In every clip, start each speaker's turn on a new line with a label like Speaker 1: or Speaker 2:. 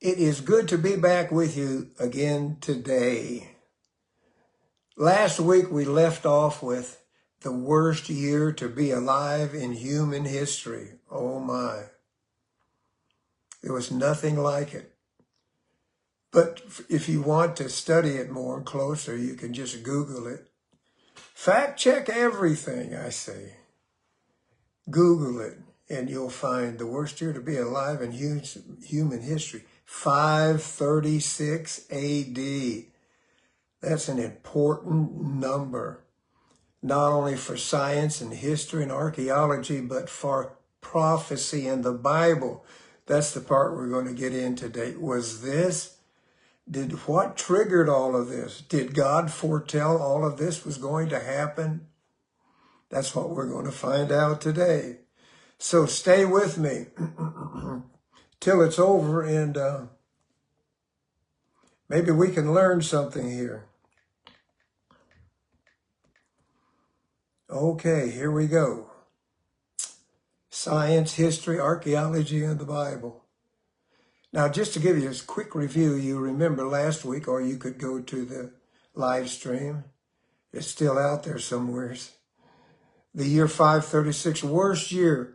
Speaker 1: It is good to be back with you again today. Last week we left off with the worst year to be alive in human history. Oh my. There was nothing like it. But if you want to study it more and closer, you can just Google it. Fact check everything, I say. Google it, and you'll find the worst year to be alive in human history. 536 AD. That's an important number, not only for science and history and archaeology, but for prophecy in the Bible. That's the part we're going to get in today. What triggered all of this? Did God foretell all of this was going to happen? That's what we're going to find out today. So stay with me till it's over, and maybe we can learn something here. Okay, here we go. Science, history, archaeology, and the Bible. Now, just to give you a quick review, you remember last week, or you could go to the live stream. It's still out there somewhere. The year 536, worst year,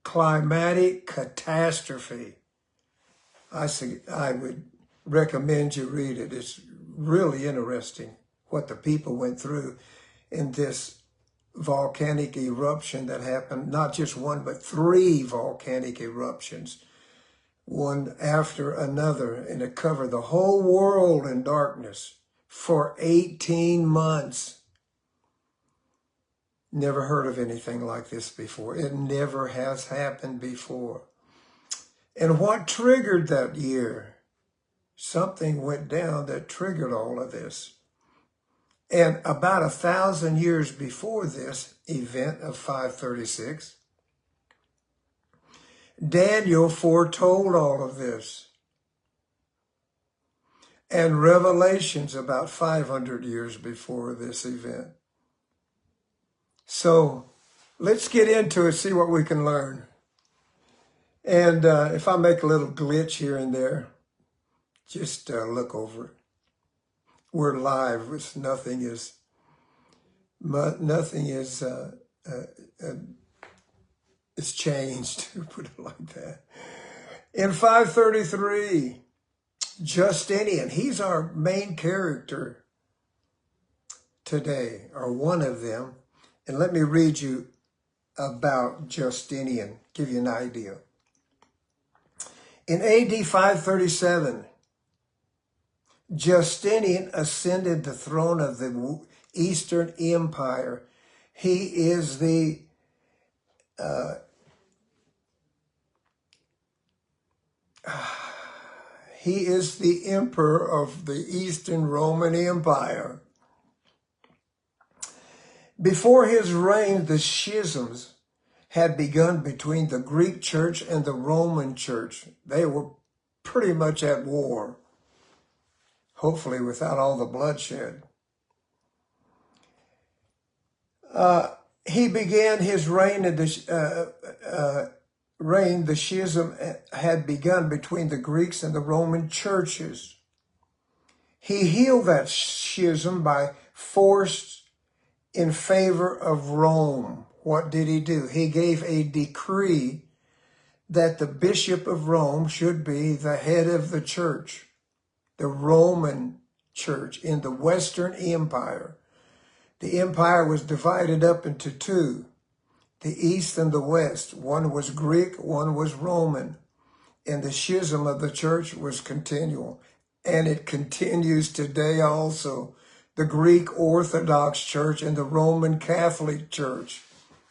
Speaker 1: climatic catastrophe. I would recommend you read it. It's really interesting what the people went through in this volcanic eruption that happened, not just one, but 3 volcanic eruptions, one after another, and it covered the whole world in darkness for 18 months. Never heard of anything like this before. It never has happened before. And what triggered that year? Something went down that triggered all of this. And about 1,000 years before this event of 536, Daniel foretold all of this. And Revelations about 500 years before this event. So let's get into it, see what we can learn. And if I make a little glitch here and there, just look over it. We're live. Nothing is it's changed, put it like that. In 533, Justinian, he's our main character today, or one of them. And let me read you about Justinian, give you an idea. In AD 537, Justinian ascended the throne of the Eastern Empire. He is the emperor of the Eastern Roman Empire. Before his reign, the schisms had begun between the Greek church and the Roman church. They were pretty much at war, hopefully without all the bloodshed. He began his reign, the schism had begun between the Greeks and the Roman churches. He healed that schism by force in favor of Rome. What did he do? He gave a decree that the Bishop of Rome should be the head of the church, the Roman church in the Western Empire. The empire was divided up into 2, the East and the West. One was Greek, one was Roman. And the schism of the church was continual. And it continues today also. The Greek Orthodox Church and the Roman Catholic Church,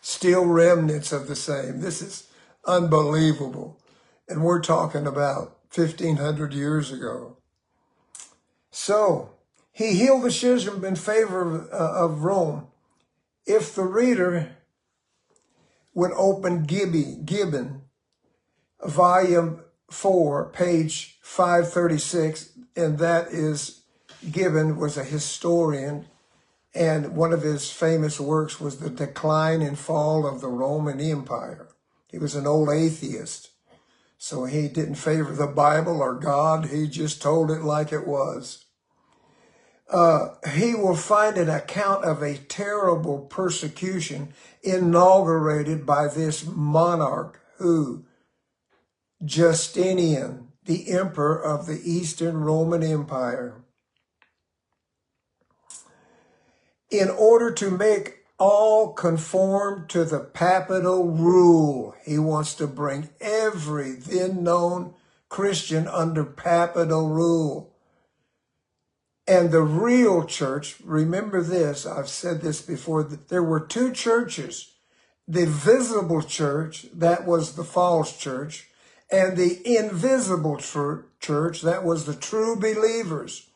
Speaker 1: still remnants of the same. This is unbelievable. And we're talking about 1,500 years ago. So, he healed the schism in favor of Rome. If the reader would open Gibbon, volume 4, page 536, and that is, Gibbon was a historian, and one of his famous works was The Decline and Fall of the Roman Empire. He was an old atheist. So he didn't favor the Bible or God. He just told it like it was. He will find an account of a terrible persecution inaugurated by this monarch who, Justinian, the emperor of the Eastern Roman Empire. In order to make all conform to the papal rule, he wants to bring every then known Christian under papal rule. And the real church, remember this, I've said this before, that there were two churches. The visible church, that was the false church, and the invisible church, that was the true believers.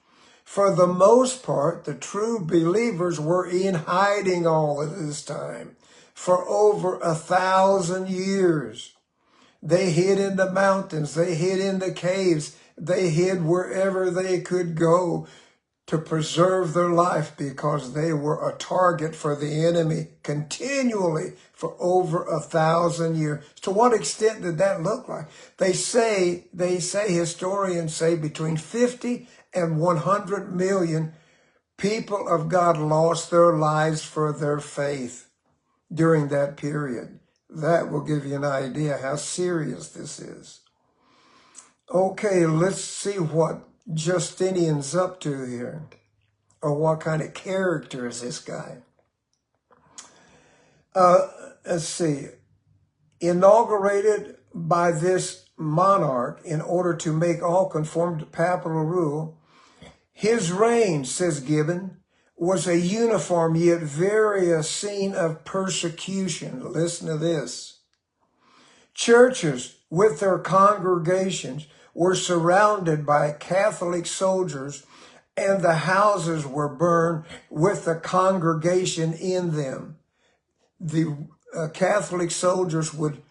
Speaker 1: For the most part, the true believers were in hiding all of this time for over 1,000 years. They hid in the mountains, they hid in the caves, they hid wherever they could go to preserve their life because they were a target for the enemy continually for over 1,000 years. To what extent did that look like? They say historians say between 50 and 100 million people of God lost their lives for their faith during that period. That will give you an idea how serious this is. Okay, let's see what Justinian's up to here, or what kind of character is this guy. Let's see. Inaugurated by this monarch in order to make all conform to papal rule, his reign, says Gibbon, was a uniform yet various scene of persecution. Listen to this. Churches with their congregations were surrounded by Catholic soldiers, and the houses were burned with the congregation in them. The Catholic soldiers would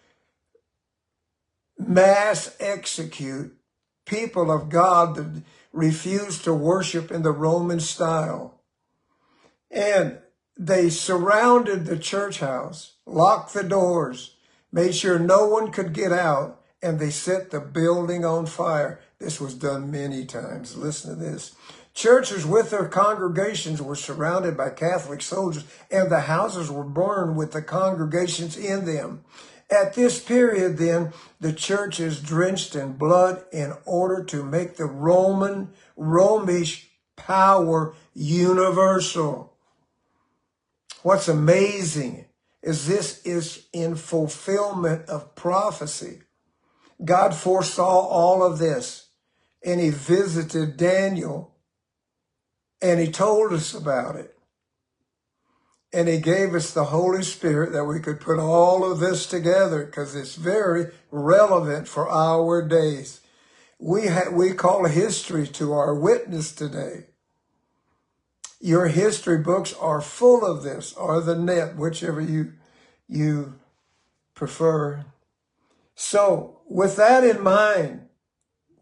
Speaker 1: mass execute people of God that refused to worship in the Roman style. And they surrounded the church house, locked the doors, made sure no one could get out, and they set the building on fire. This was done many times. Listen to this. Churches with their congregations were surrounded by Catholic soldiers, and the houses were burned with the congregations in them. At this period, then, the church is drenched in blood in order to make the Romish power universal. What's amazing is this is in fulfillment of prophecy. God foresaw all of this, and he visited Daniel, and he told us about it. And he gave us the Holy Spirit that we could put all of this together because it's very relevant for our days. We call history to our witness today. Your history books are full of this, or the net, whichever you prefer. So with that in mind,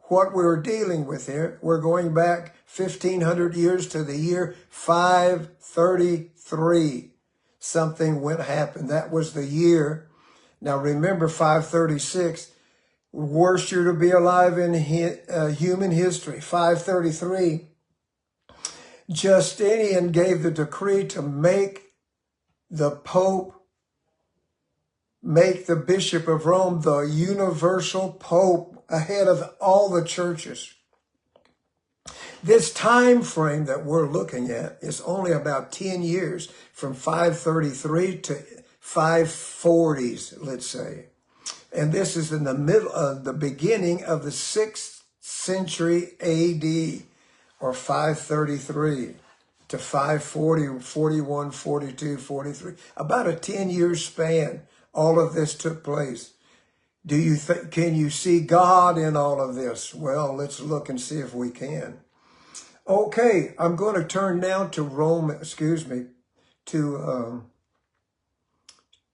Speaker 1: what we're dealing with here, we're going back 1,500 years to the year 533. Something went happen. That was the year. Now remember 536, worst year to be alive in human history. 533, Justinian gave the decree to make the Pope, make the Bishop of Rome the universal Pope ahead of all the churches. This time frame that we're looking at is only about 10 years from 533 to 540s, let's say. And this is in the middle of the beginning of the 6th century AD, or 533 to 540, 41, 42, 43. About a 10-year span, all of this took place. Can you see God in all of this? Well, let's look and see if we can. Okay, I'm going to turn now to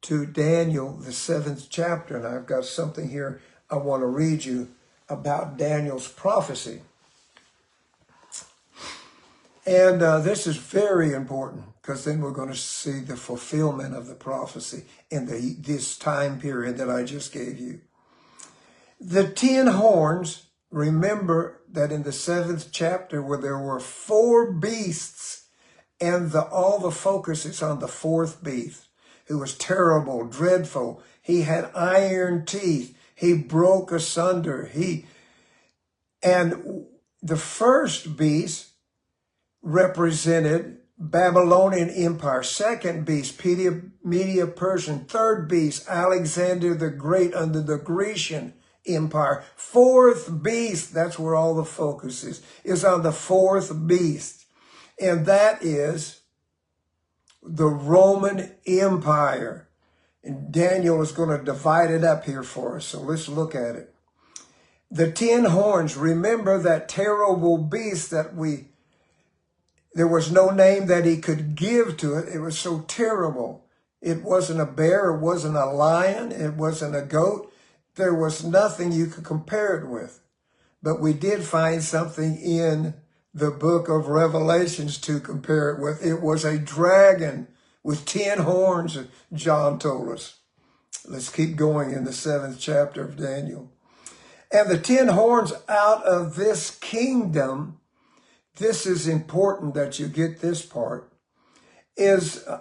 Speaker 1: to Daniel, the 7th chapter, and I've got something here I want to read you about Daniel's prophecy. And this is very important because then we're going to see the fulfillment of the prophecy in this time period that I just gave you. The 10 horns, remember that in the 7th chapter where there were 4 beasts, and all the focus is on the 4th beast, who was terrible, dreadful. He had iron teeth. He broke asunder. And the first beast represented Babylonian Empire. Second beast, Media Persian. Third beast, Alexander the Great under the Grecian Empire. Fourth beast, that's where all the focus is on the 4th beast. And that is the Roman Empire. And Daniel is going to divide it up here for us. So let's look at it. The 10 horns, remember that terrible beast that there was no name that he could give to it. It was so terrible. It wasn't a bear. It wasn't a lion. It wasn't a goat. There was nothing you could compare it with. But we did find something in the book of Revelations to compare it with. It was a dragon with 10 horns, John told us. Let's keep going in the 7th chapter of Daniel. And the 10 horns out of this kingdom, this is important that you get this part,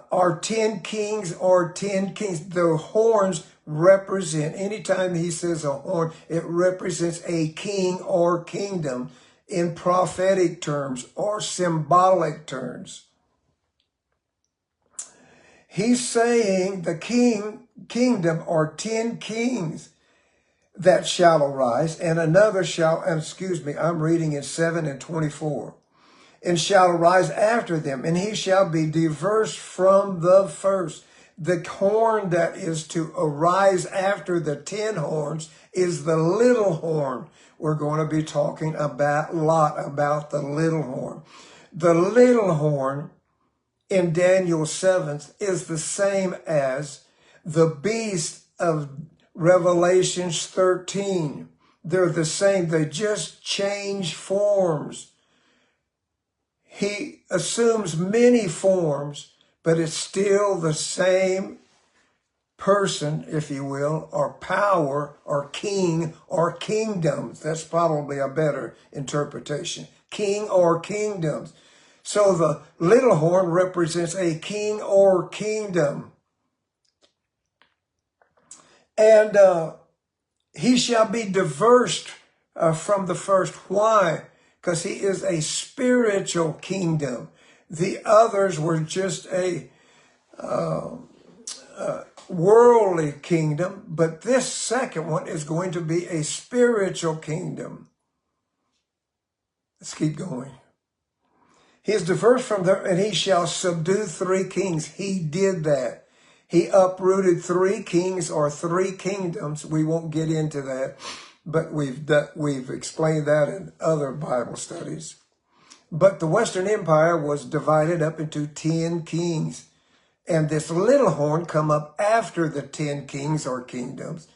Speaker 1: are 10 kings or 10 kings. The horns represent, anytime he says a horn, it represents a king or kingdom in prophetic terms or symbolic terms. He's saying the kingdom are 10 kings that shall arise, and another shall, I'm reading in 7:24, and shall arise after them, and he shall be diverse from the first. The horn that is to arise after the 10 horns is the little horn. We're going to be talking a lot about the little horn. The little horn in Daniel 7 is the same as the beast of Revelations 13. They're the same. They just change forms. He assumes many forms, but it's still the same person, if you will, or power, or king, or kingdoms. That's probably a better interpretation. King or kingdoms. So the little horn represents a king or kingdom. And he shall be diverse from the first. Why? Because he is a spiritual kingdom. The others were just a worldly kingdom, but this second one is going to be a spiritual kingdom. Let's keep going. He is diverse from there, and he shall subdue 3 kings. He did that. He uprooted 3 kings or 3 kingdoms. We won't get into that, but we've explained that in other Bible studies. But the Western Empire was divided up into 10 kings. And this little horn come up after the 10 kings or kingdoms.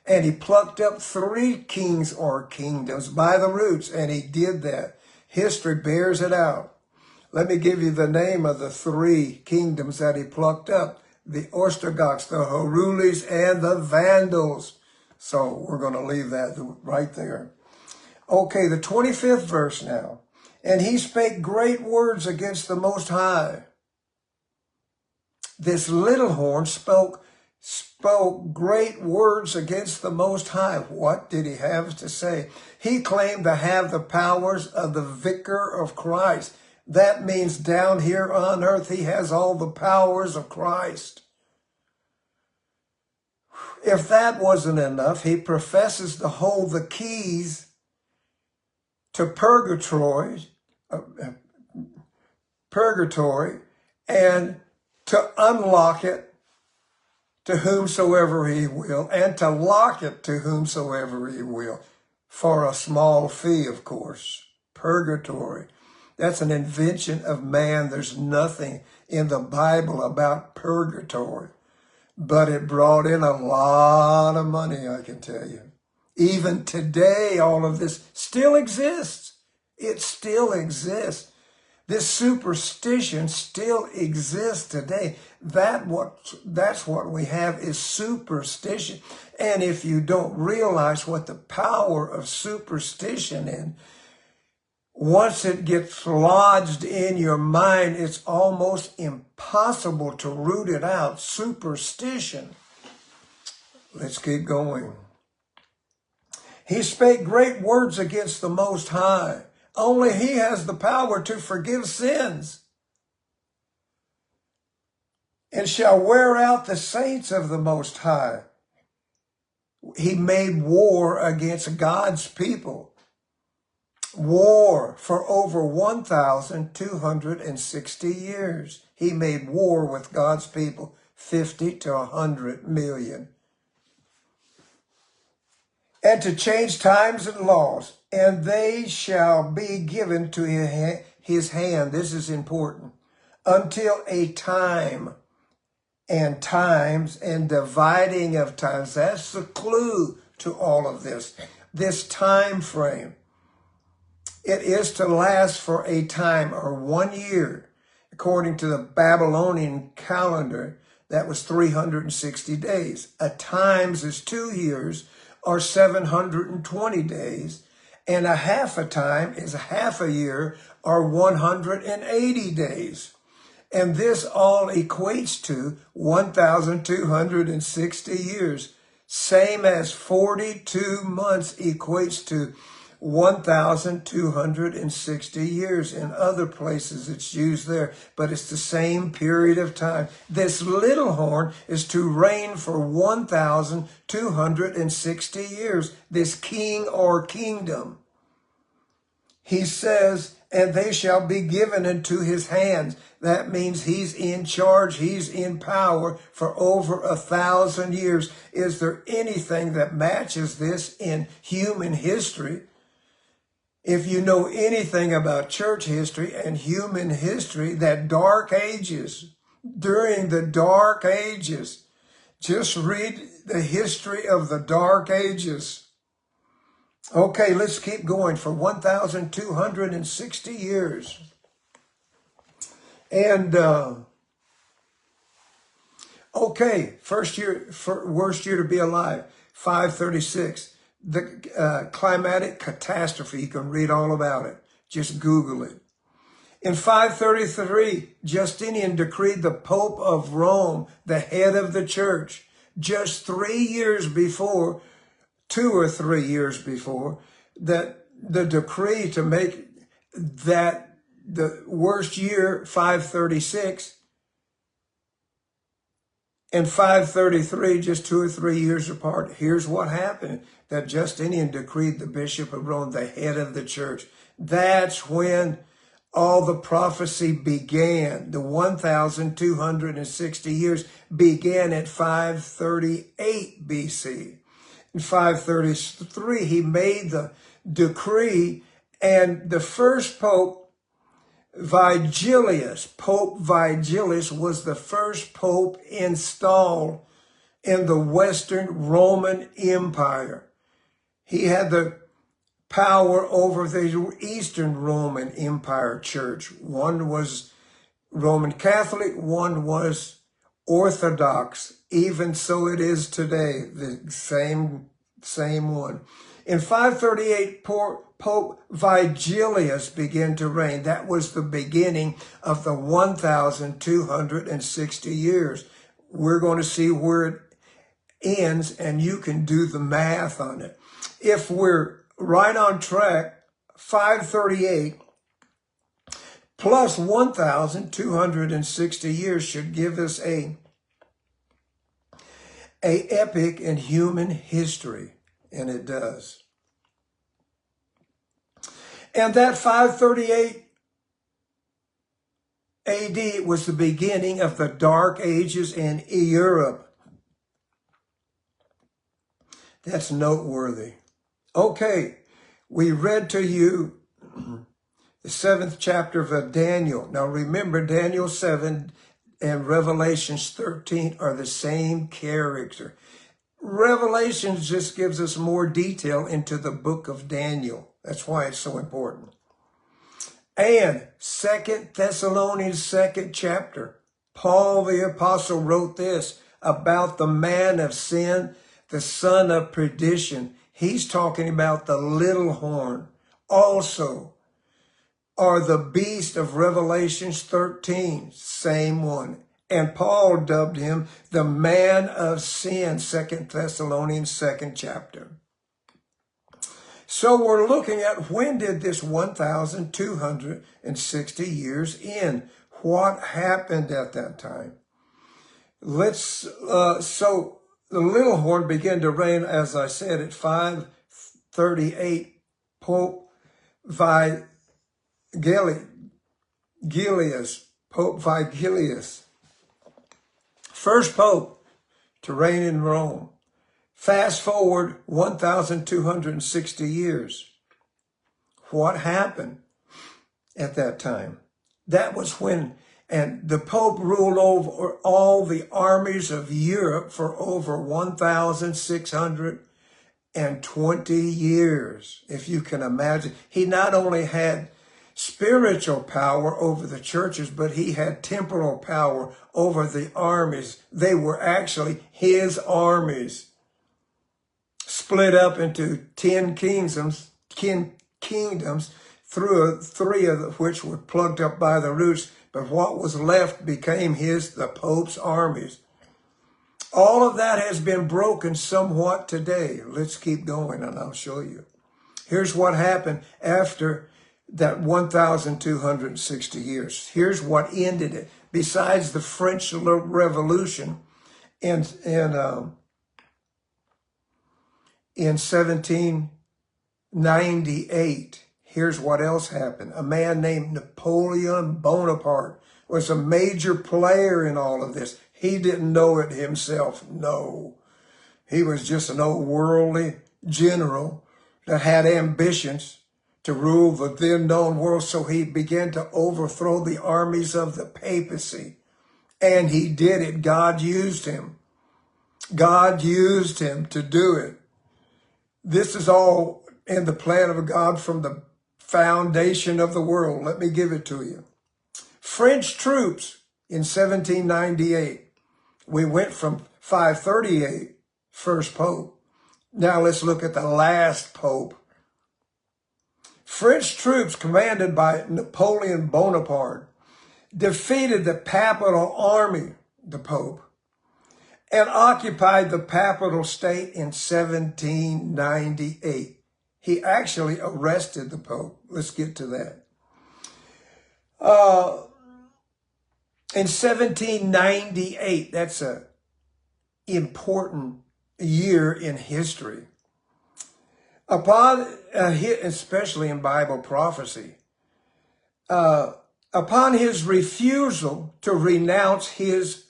Speaker 1: And he plucked up 3 kings or kingdoms by the roots. And he did that. History bears it out. Let me give you the name of the 3 kingdoms that he plucked up. The Ostrogoths, the Herules, and the Vandals. So we're going to leave that right there. Okay, the 25th verse now. And he spake great words against the Most High. This little horn spoke great words against the Most High. What did he have to say? He claimed to have the powers of the vicar of Christ. That means down here on earth, he has all the powers of Christ. If that wasn't enough, he professes to hold the keys to purgatory, and to unlock it to whomsoever he will, and to lock it to whomsoever he will, for a small fee, of course. Purgatory. That's an invention of man. There's nothing in the Bible about purgatory, but it brought in a lot of money, I can tell you. Even today, all of this still exists. It still exists. This superstition still exists today. That's what we have is superstition. And if you don't realize what the power of superstition is, once it gets lodged in your mind, it's almost impossible to root it out. Superstition. Let's keep going. He spake great words against the Most High. Only he has the power to forgive sins and shall wear out the saints of the Most High. He made war against God's people. War for over 1,260 years. He made war with God's people, 50 to 100 million. And to change times and laws, and they shall be given to his hand. This is important. Until a time and times and dividing of times. That's the clue to all of this. This time frame. It is to last for a time or 1 year. According to the Babylonian calendar, that was 360 days. A times is 2 years or 720 days. And a half a time is a half a year or 180 days. And this all equates to 1,260 years. Same as 42 months equates to 1,260 years. In other places it's used there, but it's the same period of time. This little horn is to reign for 1,260 years, this king or kingdom. He says, and they shall be given into his hands. That means he's in charge, he's in power for over 1,000 years. Is there anything that matches this in human history? If you know anything about church history and human history, that dark ages, during the dark ages, just read the history of the dark ages. Okay, let's keep going for 1,260 years. And, okay, worst year to be alive, 536. The climatic catastrophe, you can read all about it. Just Google it. In 533, Justinian decreed the Pope of Rome, the head of the church, just 3 years before, 2 or 3 years before, that the decree to make that the worst year, 536, and 533, just 2 or 3 years apart. Here's what happened. That Justinian decreed the Bishop of Rome, the head of the church. That's when all the prophecy began. The 1,260 years began at 538 BC. In 533, he made the decree, and the first pope, Pope Vigilius was the first pope installed in the Western Roman Empire. He had the power over the Eastern Roman Empire church. One was Roman Catholic, one was Orthodox. Even so it is today, the same one. In 538, Pope Vigilius began to reign. That was the beginning of the 1,260 years. We're going to see where it ends, and you can do the math on it. If we're right on track, 538 plus 1,260 years should give us a epic in human history, and it does. And that 538 AD was the beginning of the Dark Ages in Europe. That's noteworthy. Okay, we read to you the 7th chapter of Daniel. Now remember, Daniel 7 and Revelations 13 are the same character. Revelations just gives us more detail into the book of Daniel. That's why it's so important. And 2 Thessalonians 2nd chapter, Paul the apostle wrote this about the man of sin, the son of perdition. He's talking about the little horn also, or the beast of Revelations 13, same one. And Paul dubbed him the man of sin, 2 Thessalonians 2nd chapter. So we're looking at, when did this 1,260 years end? What happened at that time? So the little horn began to reign, as I said, at 538. Pope Vigilius, first pope to reign in Rome. Fast forward 1,260 years. What happened at that time? That was when, and the Pope ruled over all the armies of Europe for over 1,620 years, if you can imagine. He not only had spiritual power over the churches, but he had temporal power over the armies. They were actually his armies, split up into 10 kingdoms, three of which were plucked up by the roots, but what was left became the Pope's armies. All of that has been broken somewhat today. Let's keep going and I'll show you. Here's what happened after that 1,260 years. Here's what ended it. Besides the French Revolution in 1798, here's what else happened. A man named Napoleon Bonaparte was a major player in all of this. He didn't know it himself, no. He was just an old worldly general that had ambitions to rule the then known world, so he began to overthrow the armies of the papacy. And he did it. God used him. God used him to do it. This is all in the plan of God from the foundation of the world. Let me give it to you. French troops in 1798. We went from 538, first pope. Now let's look at the last pope. French troops commanded by Napoleon Bonaparte defeated the papal army, the Pope, and occupied the capital state in 1798. He actually arrested the Pope. Let's get to that. In 1798, that's an important year in history. Especially in Bible prophecy, upon his refusal to renounce his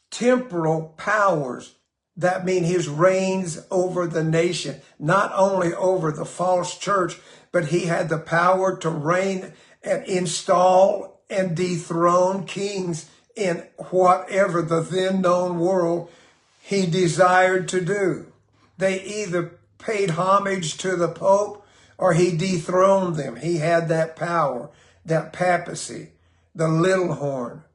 Speaker 1: temporal powers, that means his reigns over the nation, not only over the false church, but he had the power to reign and install and dethrone kings in whatever the then known world he desired to do. They either paid homage to the Pope or he dethroned them. He had that power, that papacy, the little horn,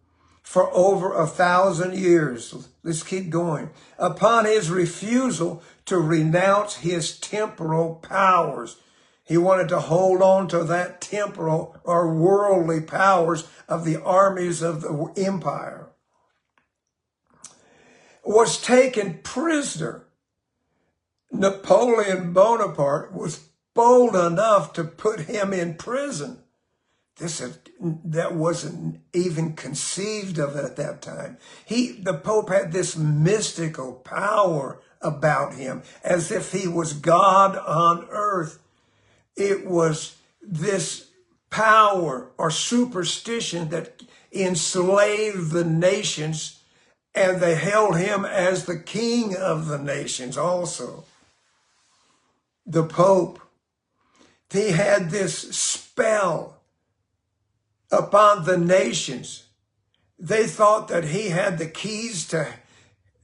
Speaker 1: for over 1,000 years. Let's keep going. Upon his refusal to renounce his temporal powers, he wanted to hold on to that temporal or worldly powers of the armies of the empire, was taken prisoner. Napoleon Bonaparte was bold enough to put him in prison. That wasn't even conceived of at that time. The Pope had this mystical power about him, as if he was God on earth. It was this power or superstition that enslaved the nations, and they held him as the king of the nations also. The Pope, he had this spell upon the nations. They thought that he had the keys to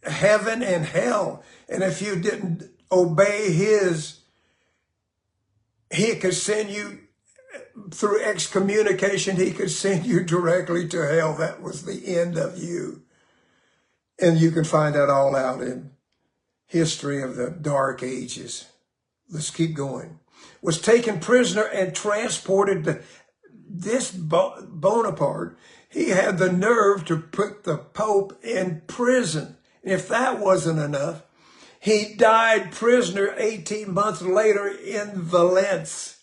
Speaker 1: heaven and hell. And if you didn't obey he could send you through excommunication, he could send you directly to hell. That was the end of you. And you can find that all out in history of the Dark Ages. Let's keep going. Was taken prisoner and transported to this Bonaparte. He had the nerve to put the Pope in prison. And if that wasn't enough, he died prisoner 18 months later in Valence,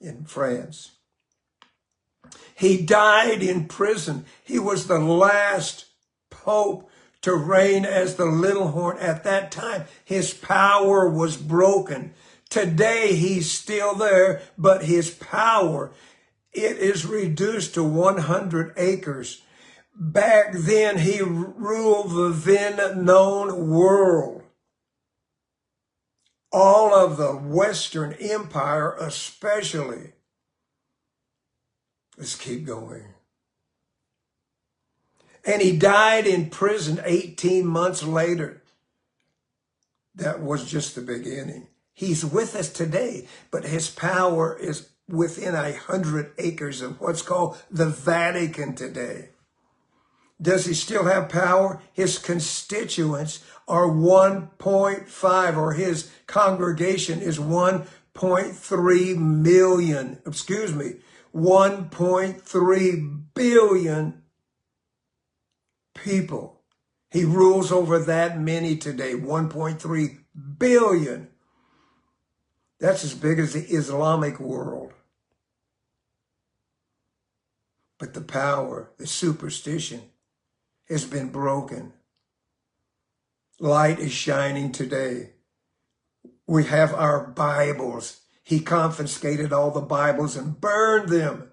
Speaker 1: in France. He died in prison. He was the last Pope to reign as the little horn. At that time, his power was broken. Today, he's still there, but his power, it is reduced to 100 acres. Back then, he ruled the then known world. All of the Western Empire especially. Let's keep going. And he died in prison 18 months later. That was just the beginning. He's with us today, but his power is within 100 acres of what's called the Vatican today. Does he still have power? His constituents are 1.5, or his congregation is 1.3 million, 1.3 billion people. He rules over that many today, 1.3 billion. That's as big as the Islamic world. But the power, the superstition, has been broken. Light is shining today. We have our Bibles. He confiscated all the Bibles and burned them.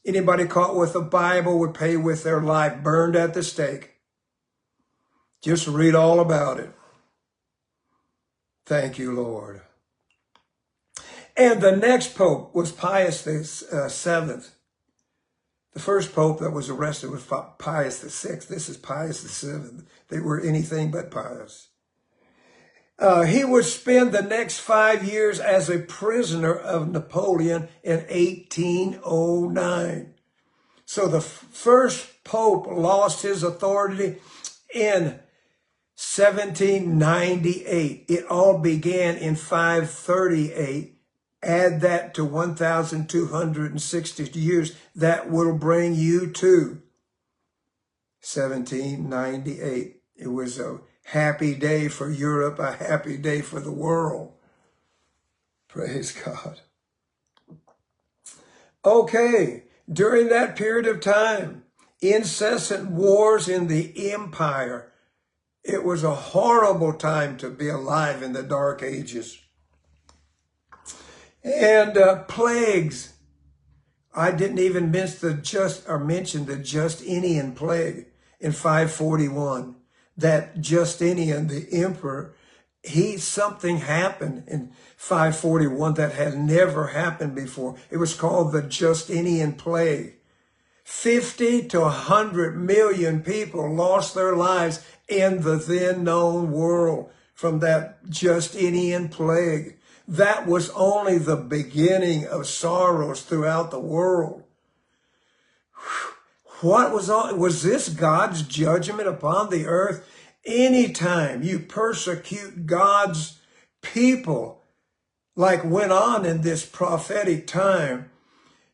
Speaker 1: Anybody caught with a Bible would pay with their life, burned at the stake. Just read all about it. Thank you, Lord. And the next pope was Pius VII. The first pope that was arrested was Pius VI. This is Pius VII. They were anything but pious. He would spend the next 5 years as a prisoner of Napoleon in 1809. So the first pope lost his authority in 1798. It all began in 538. Add that to 1,260 years. That will bring you to 1798. It was a happy day for Europe, a happy day for the world. Praise God. Okay, during that period of time, incessant wars in the empire. It was a horrible time to be alive in the Dark Ages. And plagues. I didn't even mention the Justinian plague in 541. That Justinian, the emperor, something happened in 541 that had never happened before. It was called the Justinian plague. 50 to 100 million people lost their lives in the then known world from that Justinian plague. That was only the beginning of sorrows throughout the world. Was this God's judgment upon the earth? Anytime you persecute God's people, like went on in this prophetic time,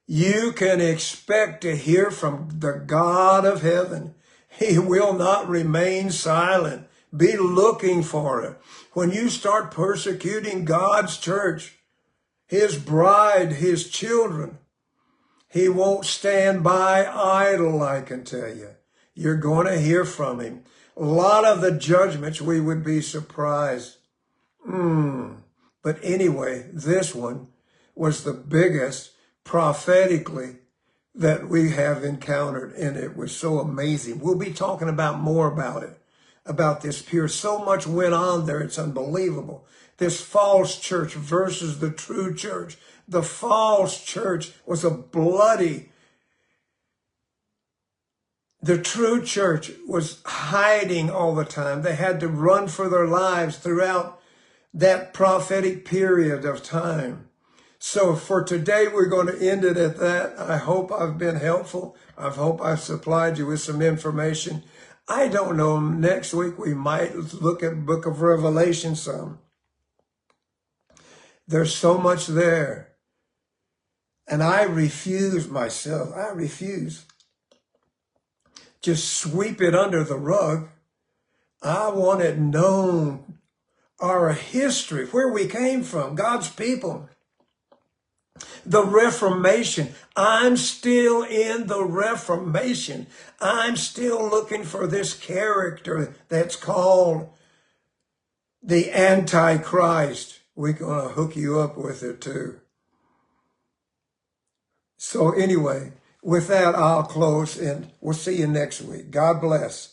Speaker 1: you can expect to hear from the God of heaven. He will not remain silent. Be looking for it. When you start persecuting God's church, his bride, his children, he won't stand by idle, I can tell you. You're going to hear from him. A lot of the judgments, we would be surprised. But anyway, this one was the biggest prophetically that we have encountered, and it was so amazing. We'll be talking about more about it, about this period. So much went on there, it's unbelievable. This false church versus the true church. The false church was a bloody. The true church was hiding all the time. They had to run for their lives throughout that prophetic period of time. So for today, we're going to end it at that. I hope I've been helpful. I hope I've supplied you with some information. I don't know, next week we might look at Book of Revelation some. There's so much there. And I refuse myself. I refuse. Just sweep it under the rug. I want it known. Our history, where we came from, God's people. The Reformation. I'm still in the Reformation. I'm still looking for this character that's called the Antichrist. We're going to hook you up with it too. So anyway, with that, I'll close and we'll see you next week. God bless.